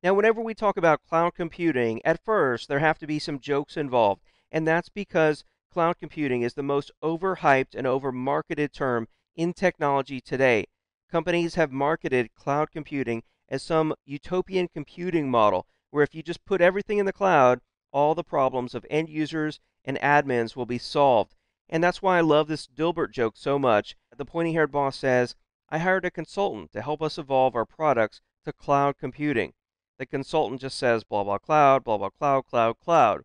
Now, whenever we talk about cloud computing, at first there have to be some jokes involved, and that's because cloud computing is the most overhyped and overmarketed term in technology today. Companies have marketed cloud computing as some utopian computing model where if you just put everything in the cloud, all the problems of end users and admins will be solved. And that's why I love this Dilbert joke so much. The pointy haired boss says, I hired a consultant to help us evolve our products to cloud computing. The consultant just says, blah, blah, cloud, blah, blah, cloud, cloud, cloud.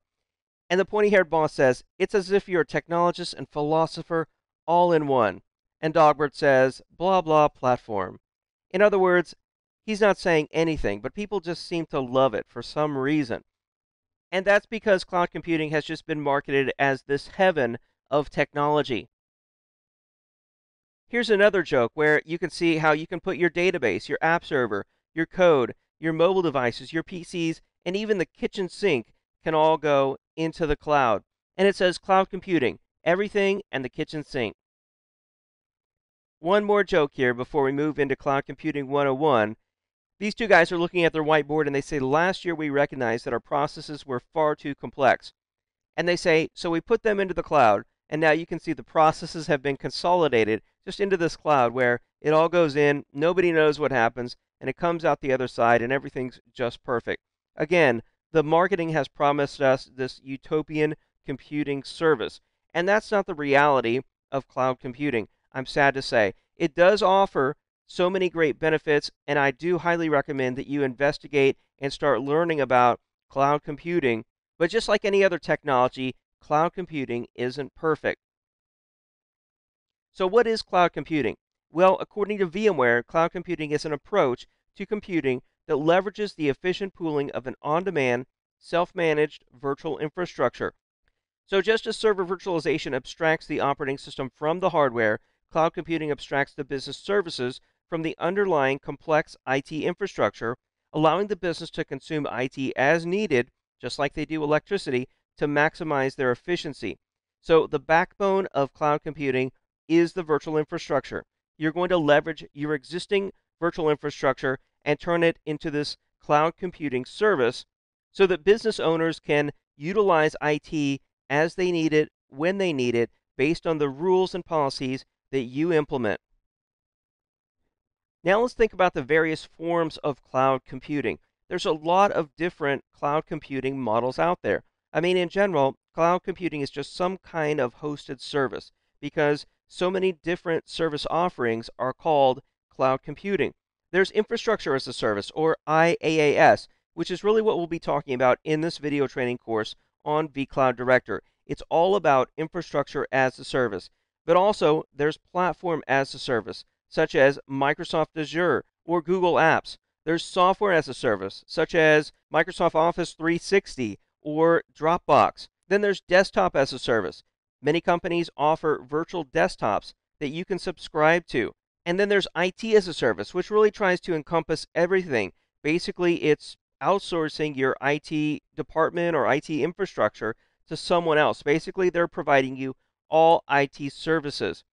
And the pointy haired boss says, it's as if you're a technologist and philosopher all in one. And Dogbert says, blah, blah, platform. In other words, he's not saying anything, but people just seem to love it for some reason. And that's because cloud computing has just been marketed as this heaven of technology. Here's another joke where you can see how you can put your database, your app server, your code, your mobile devices, your PCs, and even the kitchen sink can all go into the cloud. And it says cloud computing, everything and the kitchen sink. One more joke here before we move into Cloud Computing 101. These two guys are looking at their whiteboard and they say, last year we recognized that our processes were far too complex. And they say, so we put them into the cloud, and now you can see the processes have been consolidated just into this cloud where it all goes in, nobody knows what happens, and it comes out the other side, and everything's just perfect. Again, the marketing has promised us this utopian computing service, and that's not the reality of cloud computing. I'm sad to say. It does offer so many great benefits, and I do highly recommend that you investigate and start learning about cloud computing. But just like any other technology, cloud computing isn't perfect. So what is cloud computing? Well, according to VMware, cloud computing is an approach to computing that leverages the efficient pooling of an on-demand, self-managed virtual infrastructure. So just as server virtualization abstracts the operating system from the hardware, cloud computing abstracts the business services from the underlying complex IT infrastructure, allowing the business to consume IT as needed, just like they do electricity, to maximize their efficiency. So the backbone of cloud computing is the virtual infrastructure. You're going to leverage your existing virtual infrastructure and turn it into this cloud computing service so that business owners can utilize IT as they need it, when they need it, based on the rules and policies that you implement. Now let's think about the various forms of cloud computing. There's a lot of different cloud computing models out there. I mean, in general, cloud computing is just some kind of hosted service because so many different service offerings are called cloud computing. There's infrastructure as a service, or IaaS, which is really what we'll be talking about in this video training course on vCloud Director. It's all about infrastructure as a service. But also, there's platform as a service, such as Microsoft Azure or Google Apps. There's software as a service, such as Microsoft Office 360 or Dropbox. Then there's desktop as a service. Many companies offer virtual desktops that you can subscribe to. And then there's IT as a service, which really tries to encompass everything. Basically, it's outsourcing your IT department or IT infrastructure to someone else. Basically, they're providing you all IT services.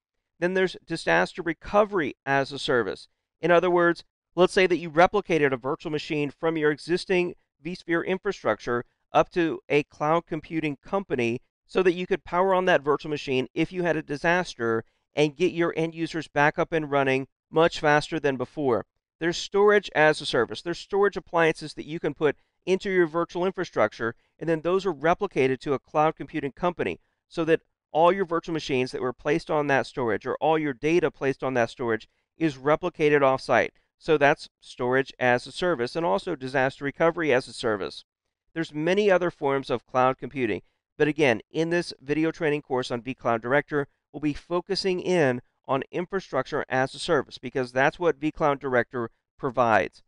Then there's disaster recovery as a service. In other words, let's say that you replicated a virtual machine from your existing vSphere infrastructure up to a cloud computing company so that you could power on that virtual machine if you had a disaster and get your end users back up and running much faster than before. There's storage as a service. There's storage appliances that you can put into your virtual infrastructure, and then those are replicated to a cloud computing company so that all your virtual machines that were placed on that storage or all your data placed on that storage is replicated offsite. So that's storage as a service and also disaster recovery as a service. There's many other forms of cloud computing. But again, in this video training course on vCloud Director, we'll be focusing in on infrastructure as a service because that's what vCloud Director provides.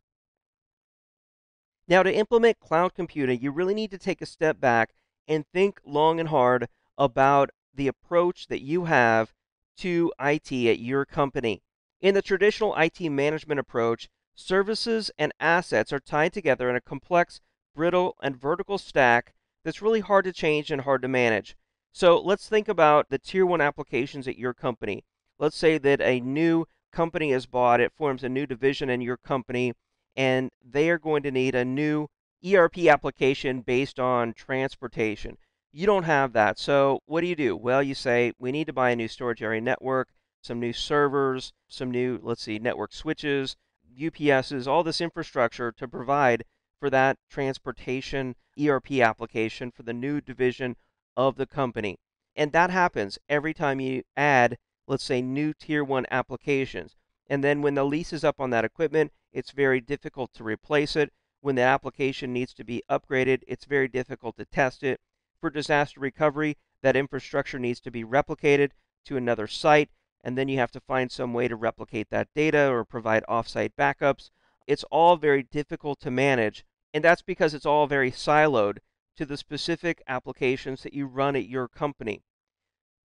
Now, to implement cloud computing, you really need to take a step back and think long and hard about the approach that you have to IT at your company. In the traditional IT management approach, services and assets are tied together in a complex, brittle, and vertical stack that's really hard to change and hard to manage. So let's think about the tier 1 applications at your company. Let's say that a new company is bought, it forms a new division in your company, and they are going to need a new ERP application based on transportation. You don't have that. So what do? Well, you say, we need to buy a new storage area network, some new servers, some new, let's see, network switches, UPSs, all this infrastructure to provide for that transportation ERP application for the new division of the company. And that happens every time you add, let's say, new tier 1 applications. And then when the lease is up on that equipment, it's very difficult to replace it. When the application needs to be upgraded, it's very difficult to test it. For disaster recovery, that infrastructure needs to be replicated to another site, and then you have to find some way to replicate that data or provide offsite backups. It's all very difficult to manage, and that's because it's all very siloed to the specific applications that you run at your company.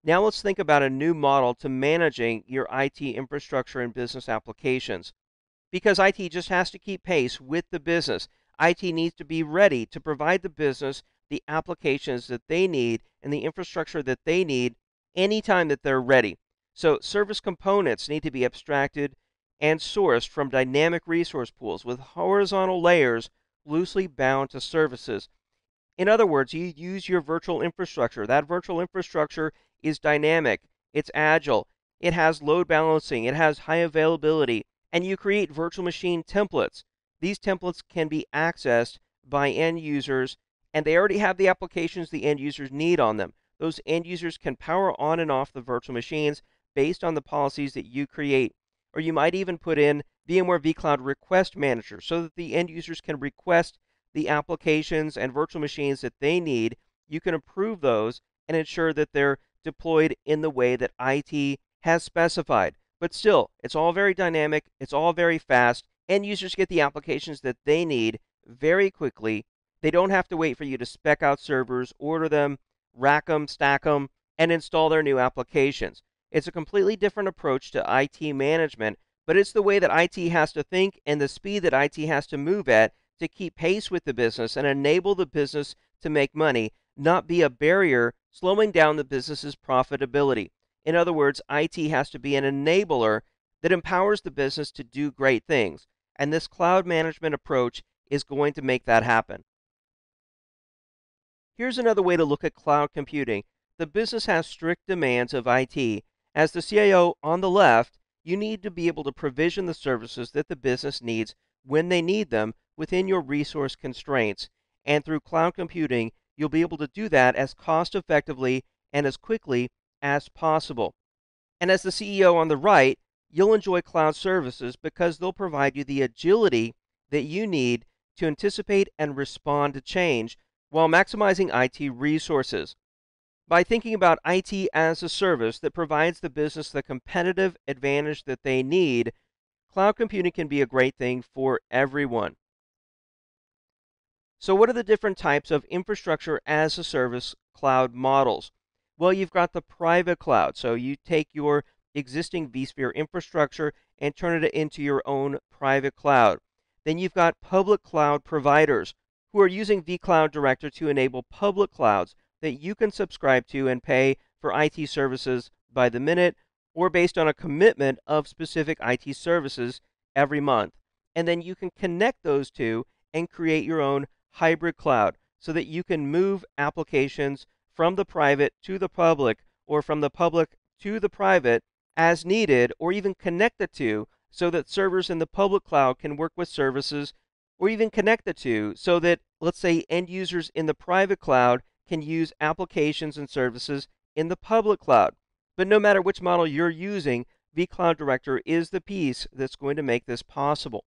Now let's think about a new model to managing your IT infrastructure and business applications. Because IT just has to keep pace with the business. IT needs to be ready to provide the business the applications that they need and the infrastructure that they need anytime that they're ready. So service components need to be abstracted and sourced from dynamic resource pools with horizontal layers loosely bound to services. In other words, you use your virtual infrastructure. That virtual infrastructure is dynamic, it's agile, it has load balancing, it has high availability, and you create virtual machine templates. These templates can be accessed by end users, and they already have the applications the end users need on them. Those end users can power on and off the virtual machines based on the policies that you create. Or you might even put in VMware vCloud Request Manager so that the end users can request the applications and virtual machines that they need. You can approve those and ensure that they're deployed in the way that IT has specified. But still, it's all very dynamic, it's all very fast. End users get the applications that they need very quickly. They don't have to wait for you to spec out servers, order them, rack them, stack them, and install their new applications. It's a completely different approach to IT management, but it's the way that IT has to think and the speed that IT has to move at to keep pace with the business and enable the business to make money, not be a barrier slowing down the business's profitability. In other words, IT has to be an enabler that empowers the business to do great things. And this cloud management approach is going to make that happen. Here's another way to look at cloud computing. The business has strict demands of IT. As the CIO on the left, you need to be able to provision the services that the business needs when they need them within your resource constraints. And through cloud computing, you'll be able to do that as cost effectively and as quickly as possible. And as the CEO on the right, you'll enjoy cloud services because they'll provide you the agility that you need to anticipate and respond to change while maximizing IT resources. By thinking about IT as a service that provides the business the competitive advantage that they need, cloud computing can be a great thing for everyone. So what are the different types of infrastructure as a service cloud models? Well, you've got the private cloud. So you take your existing vSphere infrastructure and turn it into your own private cloud. Then you've got public cloud providers who are using vCloud Director to enable public clouds that you can subscribe to and pay for IT services by the minute or based on a commitment of specific IT services every month. And then you can connect those two and create your own hybrid cloud so that you can move applications from the private to the public or from the public to the private as needed, or even connect the two so that servers in the public cloud can work with services, or even connect the two so that, let's say, end users in the private cloud can use applications and services in the public cloud. But no matter which model you're using, vCloud Director is the piece that's going to make this possible.